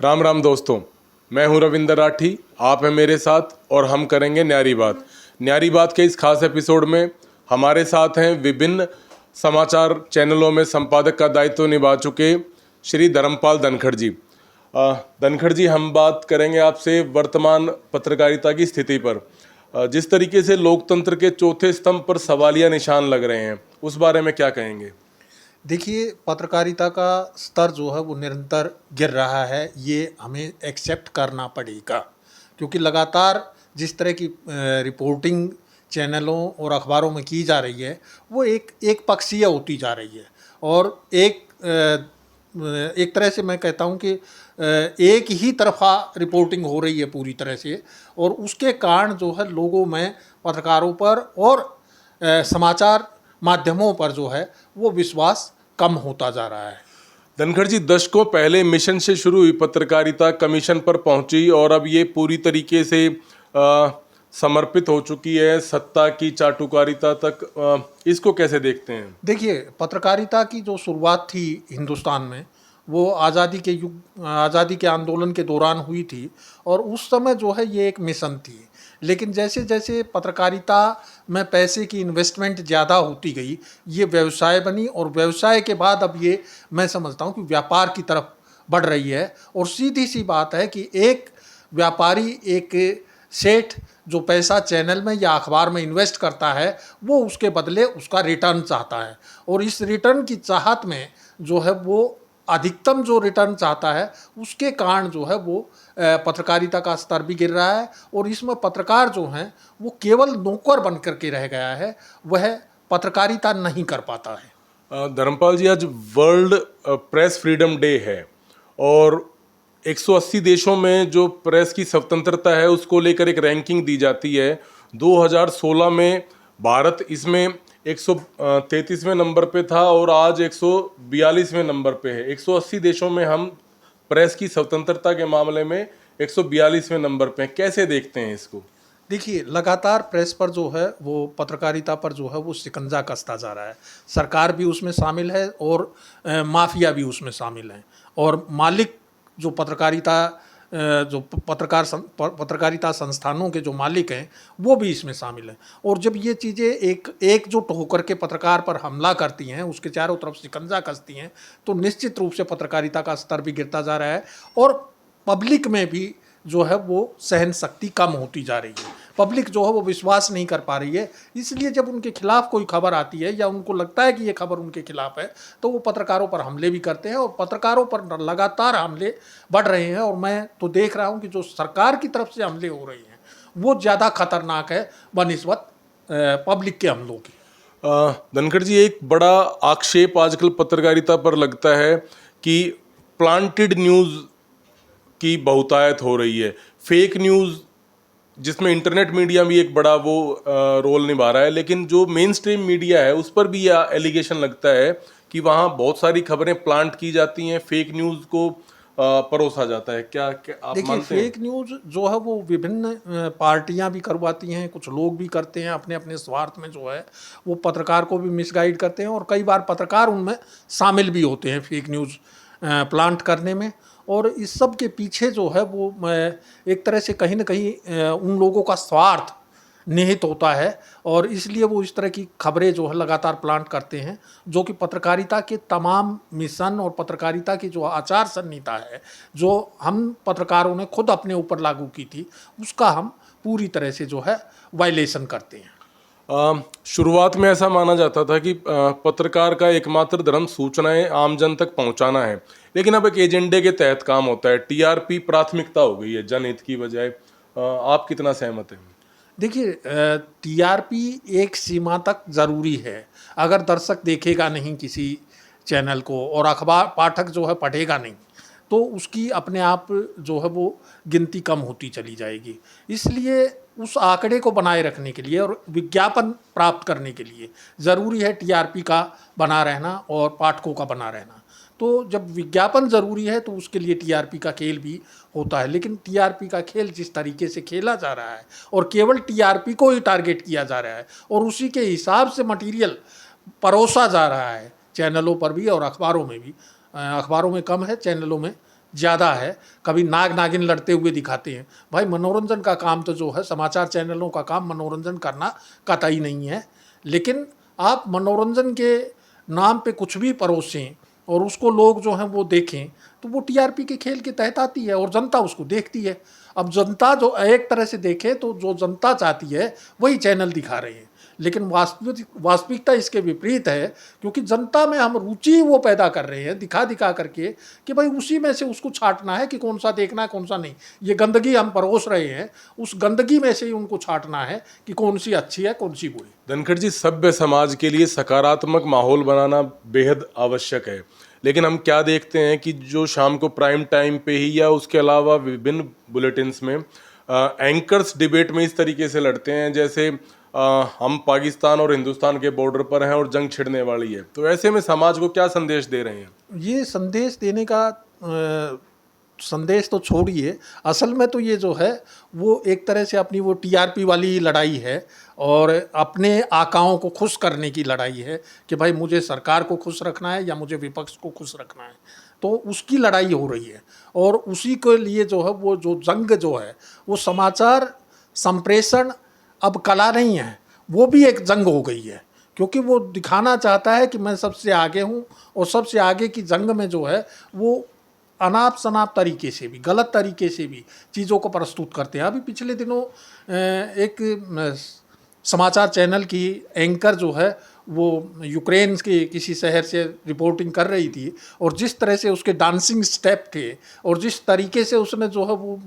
राम राम दोस्तों, मैं हूं रविंदर राठी। आप हैं मेरे साथ और हम करेंगे न्यारी बात। न्यारी बात के इस खास एपिसोड में हमारे साथ हैं विभिन्न समाचार चैनलों में संपादक का दायित्व निभा चुके श्री धर्मपाल धनखड़ जी। धनखड़ जी, हम बात करेंगे आपसे वर्तमान पत्रकारिता की स्थिति पर। जिस तरीके से लोकतंत्र के चौथे स्तंभ पर सवालिया निशान लग रहे हैं, उस बारे में क्या कहेंगे? देखिए, पत्रकारिता का स्तर जो है वो निरंतर गिर रहा है, ये हमें एक्सेप्ट करना पड़ेगा, क्योंकि लगातार जिस तरह की रिपोर्टिंग चैनलों और अखबारों में की जा रही है वो एक पक्षीय होती जा रही है। और एक तरह से मैं कहता हूँ कि एक ही तरफा रिपोर्टिंग हो रही है पूरी तरह से, और उसके कारण जो है लोगों में पत्रकारों पर और समाचार माध्यमों पर जो है वो विश्वास कम होता जा रहा है। धनखड़ जी, दशकों पहले मिशन से शुरू हुई पत्रकारिता कमीशन पर पहुंची और अब ये पूरी तरीके से समर्पित हो चुकी है सत्ता की चाटुकारिता तक। इसको कैसे देखते हैं? देखिए, पत्रकारिता की जो शुरुआत थी हिंदुस्तान में वो आज़ादी के आंदोलन के दौरान हुई थी, और उस समय जो है ये एक मिशन थी। लेकिन जैसे जैसे पत्रकारिता में पैसे की इन्वेस्टमेंट ज़्यादा होती गई, ये व्यवसाय बनी, और व्यवसाय के बाद अब ये मैं समझता हूँ कि व्यापार की तरफ बढ़ रही है। और सीधी सी बात है कि एक व्यापारी, एक सेठ जो पैसा चैनल में या अखबार में इन्वेस्ट करता है, वो उसके बदले उसका रिटर्न चाहता है, और इस रिटर्न की चाहत में जो है वो अधिकतम जो रिटर्न चाहता है, उसके कारण जो है वो पत्रकारिता का स्तर भी गिर रहा है। और इसमें पत्रकार जो हैं वो केवल नौकर बन करके रह गया है, वह पत्रकारिता नहीं कर पाता है। धर्मपाल जी, आज वर्ल्ड प्रेस फ्रीडम डे है और 180 देशों में जो प्रेस की स्वतंत्रता है उसको लेकर एक रैंकिंग दी जाती है। 2016 में भारत इसमें 133वें नंबर पे था और आज 142वें नंबर पे है। 180 देशों में हम प्रेस की स्वतंत्रता के मामले में 142वें नंबर पे हैं। कैसे देखते हैं इसको? देखिए, लगातार प्रेस पर जो है वो पत्रकारिता पर जो है वो शिकंजा कसता जा रहा है। सरकार भी उसमें शामिल है और माफिया भी उसमें शामिल हैं, और मालिक जो पत्रकारिता संस्थानों के जो मालिक हैं वो भी इसमें शामिल हैं। और जब ये चीज़ें एकजुट होकर के पत्रकार पर हमला करती हैं, उसके चारों तरफ शिकंजा कसती हैं, तो निश्चित रूप से पत्रकारिता का स्तर भी गिरता जा रहा है, और पब्लिक में भी जो है वो सहन शक्ति कम होती जा रही है। पब्लिक जो है वो विश्वास नहीं कर पा रही है, इसलिए जब उनके खिलाफ कोई खबर आती है या उनको लगता है कि ये खबर उनके खिलाफ है, तो वो पत्रकारों पर हमले भी करते हैं, और पत्रकारों पर लगातार हमले बढ़ रहे हैं। और मैं तो देख रहा हूँ कि जो सरकार की तरफ से हमले हो रहे हैं वो ज़्यादा खतरनाक है बनिस्बत पब्लिक के हमलों की। धनखड़ जी, एक बड़ा आक्षेप आजकल पत्रकारिता पर लगता है कि प्लांटेड न्यूज़ की बहुतायत हो रही है। फेक न्यूज़, जिसमें इंटरनेट मीडिया भी एक बड़ा वो रोल निभा रहा है, लेकिन जो मेन स्ट्रीम मीडिया है उस पर भी यह एलिगेशन लगता है कि वहाँ बहुत सारी खबरें प्लांट की जाती हैं, फेक न्यूज़ को परोसा जाता है। क्या आप देखिए, मानते हैं? फेक न्यूज़ जो है वो विभिन्न पार्टियां भी करवाती हैं, कुछ लोग भी करते हैं अपने अपने स्वार्थ में, जो है वो पत्रकार को भी मिसगाइड करते हैं, और कई बार पत्रकार उनमें शामिल भी होते हैं फेक न्यूज़ प्लांट करने में। और इस सब के पीछे जो है वो एक तरह से कहीं ना कहीं उन लोगों का स्वार्थ निहित होता है, और इसलिए वो इस तरह की खबरें जो है लगातार प्लांट करते हैं, जो कि पत्रकारिता के तमाम मिशन और पत्रकारिता की जो आचार संहिता है, जो हम पत्रकारों ने खुद अपने ऊपर लागू की थी, उसका हम पूरी तरह से जो है वायलेशन करते हैं। शुरुआत में ऐसा माना जाता था कि पत्रकार का एकमात्र धर्म सूचनाएं आम जन तक पहुंचाना है, लेकिन अब एक एजेंडे के तहत काम होता है। टीआरपी प्राथमिकता हो गई है जनहित की बजाय। आप कितना सहमत हैं? देखिए, टीआरपी एक सीमा तक ज़रूरी है। अगर दर्शक देखेगा नहीं किसी चैनल को और अखबार पाठक जो है पढ़ेगा नहीं, तो उसकी अपने आप जो है वो गिनती कम होती चली जाएगी। इसलिए उस आंकड़े को बनाए रखने के लिए और विज्ञापन प्राप्त करने के लिए ज़रूरी है टीआरपी का बना रहना और पाठकों का बना रहना। तो जब विज्ञापन ज़रूरी है तो उसके लिए टीआरपी का खेल भी होता है, लेकिन टीआरपी का खेल जिस तरीके से खेला जा रहा है और केवल टीआरपी को ही टारगेट किया जा रहा है और उसी के हिसाब से मटेरियल परोसा जा रहा है चैनलों पर भी और अखबारों में भी। अखबारों में कम है, चैनलों में ज़्यादा है, कभी नाग नागिन लड़ते हुए दिखाते हैं। भाई मनोरंजन का काम तो जो है, समाचार चैनलों का काम मनोरंजन करना कतई नहीं है, लेकिन आप मनोरंजन के नाम पे कुछ भी परोसें और उसको लोग जो हैं वो देखें, तो वो टीआरपी के खेल के तहत आती है और जनता उसको देखती है। अब जनता जो एक तरह से देखे तो जो जनता चाहती है वही चैनल दिखा रहे हैं, लेकिन वास्तविकता इसके विपरीत है, क्योंकि जनता में हम रुचि वो पैदा कर रहे हैं दिखा दिखा करके कि भाई उसी में से उसको छांटना है कि कौन सा देखना है कौन सा नहीं। ये गंदगी हम परोस रहे हैं, उस गंदगी में से ही उनको छांटना है कि कौन सी अच्छी है कौन सी बुरी। धनखड़ जी, सभ्य समाज के लिए सकारात्मक माहौल बनाना बेहद आवश्यक है, लेकिन हम क्या देखते हैं कि जो शाम को प्राइम टाइम पे ही या उसके अलावा विभिन्न बुलेटिन्स में एंकर्स डिबेट में इस तरीके से लड़ते हैं जैसे हम पाकिस्तान और हिंदुस्तान के बॉर्डर पर हैं और जंग छिड़ने वाली है। तो ऐसे में समाज को क्या संदेश दे रहे हैं? ये संदेश देने का संदेश तो छोड़िए, असल में तो ये जो है वो एक तरह से अपनी वो टीआरपी वाली लड़ाई है और अपने आकाओं को खुश करने की लड़ाई है कि भाई मुझे सरकार को खुश रखना है या मुझे विपक्ष को खुश रखना है, तो उसकी लड़ाई हो रही है। और उसी के लिए जो है वो जो जंग जो है वो समाचार संप्रेषण अब कला नहीं है, वो भी एक जंग हो गई है, क्योंकि वो दिखाना चाहता है कि मैं सबसे आगे हूँ और सबसे आगे की जंग में जो है वो अनाप शनाप तरीके से भी गलत तरीके से भी चीज़ों को प्रस्तुत करते हैं। अभी पिछले दिनों एक समाचार चैनल की एंकर जो है वो यूक्रेन के किसी शहर से रिपोर्टिंग कर रही थी और जिस तरह से उसके डांसिंग स्टेप थे और जिस तरीके से उसने जो है वो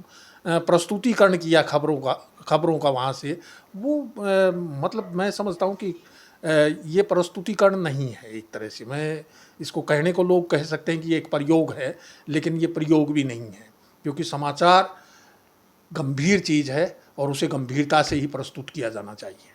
प्रस्तुतिकरण किया खबरों का वहाँ से, वो मतलब मैं समझता हूँ कि ये प्रस्तुतिकरण नहीं है। एक तरह से मैं इसको कहने को लोग कह सकते हैं कि ये एक प्रयोग है, लेकिन ये प्रयोग भी नहीं है, क्योंकि समाचार गंभीर चीज़ है और उसे गंभीरता से ही प्रस्तुत किया जाना चाहिए।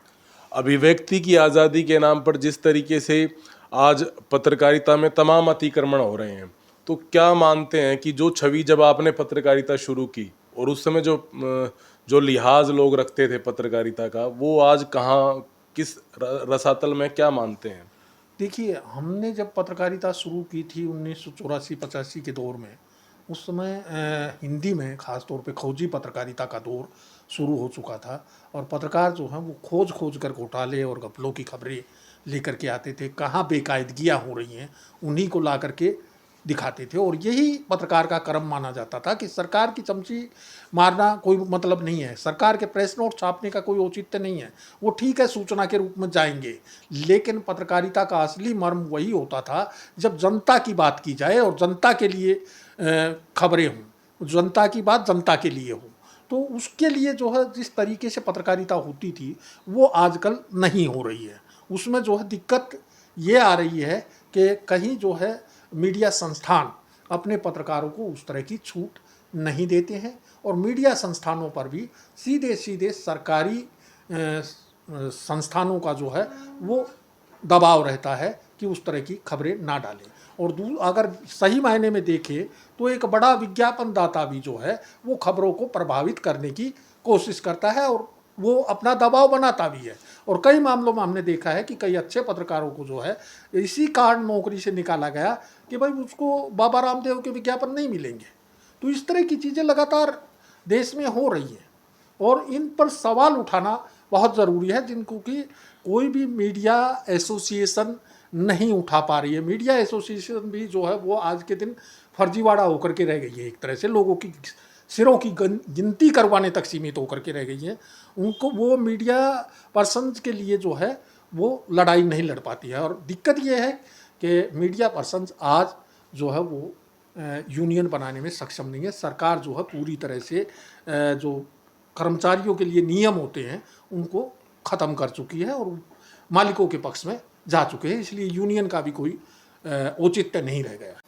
अभिव्यक्ति की आज़ादी के नाम पर जिस तरीके से आज पत्रकारिता में तमाम अतिक्रमण हो रहे हैं, तो क्या मानते हैं कि जो छवि जब आपने पत्रकारिता शुरू की और उस समय जो लिहाज लोग रखते थे पत्रकारिता का, वो आज कहाँ किस रसातल में, क्या मानते हैं? देखिए, हमने जब पत्रकारिता शुरू की थी 1984-85 के दौर में, उस समय हिंदी में ख़ास तौर पे खोजी पत्रकारिता का दौर शुरू हो चुका था और पत्रकार जो हैं वो खोज कर घोटाले और घपलों की खबरें लेकर के आते थे। कहाँ बेकायदगियाँ हो रही हैं उन्हीं को ला करके दिखाते थे और यही पत्रकार का कर्म माना जाता था कि सरकार की चमची मारना कोई मतलब नहीं है, सरकार के प्रेस नोट छापने का कोई औचित्य नहीं है, वो ठीक है सूचना के रूप में जाएंगे, लेकिन पत्रकारिता का असली मर्म वही होता था जब जनता की बात की जाए और जनता के लिए खबरें हों, जनता की बात जनता के लिए हो। तो उसके लिए जो है जिस तरीके से पत्रकारिता होती थी वो आजकल नहीं हो रही है। उसमें जो है दिक्कत ये आ रही है कि कहीं जो है मीडिया संस्थान अपने पत्रकारों को उस तरह की छूट नहीं देते हैं और मीडिया संस्थानों पर भी सीधे सीधे सरकारी संस्थानों का जो है वो दबाव रहता है कि उस तरह की खबरें ना डालें। और अगर सही मायने में देखें तो एक बड़ा विज्ञापन दाता भी जो है वो खबरों को प्रभावित करने की कोशिश करता है और वो अपना दबाव बनाता भी है। और कई मामलों में हमने देखा है कि कई अच्छे पत्रकारों को जो है इसी कारण नौकरी से निकाला गया कि भाई उसको बाबा रामदेव के विज्ञापन नहीं मिलेंगे। तो इस तरह की चीज़ें लगातार देश में हो रही हैं और इन पर सवाल उठाना बहुत ज़रूरी है, जिनको कि कोई भी मीडिया एसोसिएशन नहीं उठा पा रही है। मीडिया एसोसिएशन भी जो है वो आज के दिन फर्जीवाड़ा होकर के रह गई है, एक तरह से लोगों की सिरों की गिनती करवाने तक सीमित होकर के रह गई है। उनको वो मीडिया पर्सन्स के लिए जो है वो लड़ाई नहीं लड़ पाती है और दिक्कत ये है कि मीडिया पर्सन्स आज जो है वो यूनियन बनाने में सक्षम नहीं है। सरकार जो है पूरी तरह से जो कर्मचारियों के लिए नियम होते हैं उनको ख़त्म कर चुकी है और मालिकों के पक्ष में जा चुके हैं, इसलिए यूनियन का भी कोई औचित्य नहीं रह गया।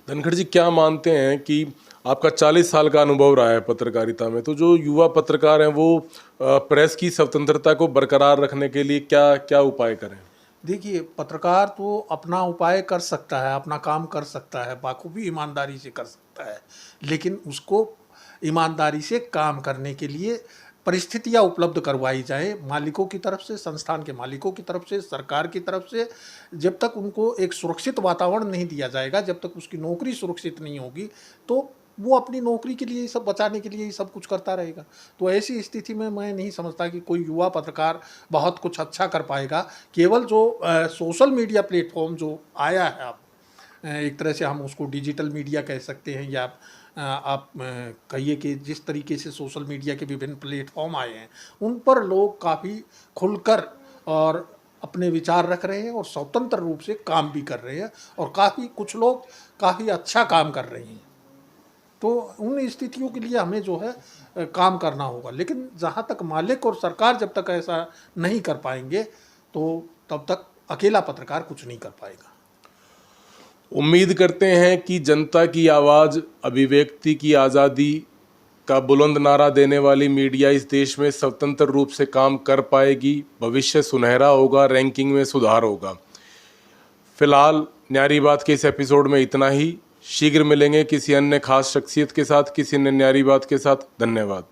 धनखड़ जी, क्या मानते हैं कि आपका 40 साल का अनुभव रहा है पत्रकारिता में, तो जो युवा पत्रकार हैं वो प्रेस की स्वतंत्रता को बरकरार रखने के लिए क्या क्या उपाय करें? देखिए, पत्रकार तो अपना उपाय कर सकता है, अपना काम कर सकता है, बाखूबी ईमानदारी से कर सकता है, लेकिन उसको ईमानदारी से काम करने के लिए परिस्थितियां उपलब्ध करवाई जाए मालिकों की तरफ से, संस्थान के मालिकों की तरफ से, सरकार की तरफ से। जब तक उनको एक सुरक्षित वातावरण नहीं दिया जाएगा, जब तक उसकी नौकरी सुरक्षित नहीं होगी, तो वो अपनी नौकरी के लिए ही सब बचाने के लिए ही सब कुछ करता रहेगा। तो ऐसी स्थिति में मैं नहीं समझता कि कोई युवा पत्रकार बहुत कुछ अच्छा कर पाएगा। केवल जो सोशल मीडिया प्लेटफॉर्म जो आया है अब, एक तरह से हम उसको डिजिटल मीडिया कह सकते हैं, या आप कहिए कि जिस तरीके से सोशल मीडिया के विभिन्न प्लेटफॉर्म आए हैं, उन पर लोग काफ़ी खुलकर और अपने विचार रख रहे हैं और स्वतंत्र रूप से काम भी कर रहे हैं, और काफ़ी कुछ लोग काफ़ी अच्छा काम कर रहे हैं। तो उन स्थितियों के लिए हमें जो है काम करना होगा। लेकिन जहाँ तक मालिक और सरकार जब तक ऐसा नहीं कर पाएंगे, तो तब तक अकेला पत्रकार कुछ नहीं कर पाएगा। उम्मीद करते हैं कि जनता की आवाज़, अभिव्यक्ति की आज़ादी का बुलंद नारा देने वाली मीडिया इस देश में स्वतंत्र रूप से काम कर पाएगी। भविष्य सुनहरा होगा, रैंकिंग में सुधार होगा। फिलहाल न्यारी बात के इस एपिसोड में इतना ही। शीघ्र मिलेंगे किसी अन्य खास शख्सियत के साथ, किसी अन्य न्यारी बात के साथ। धन्यवाद।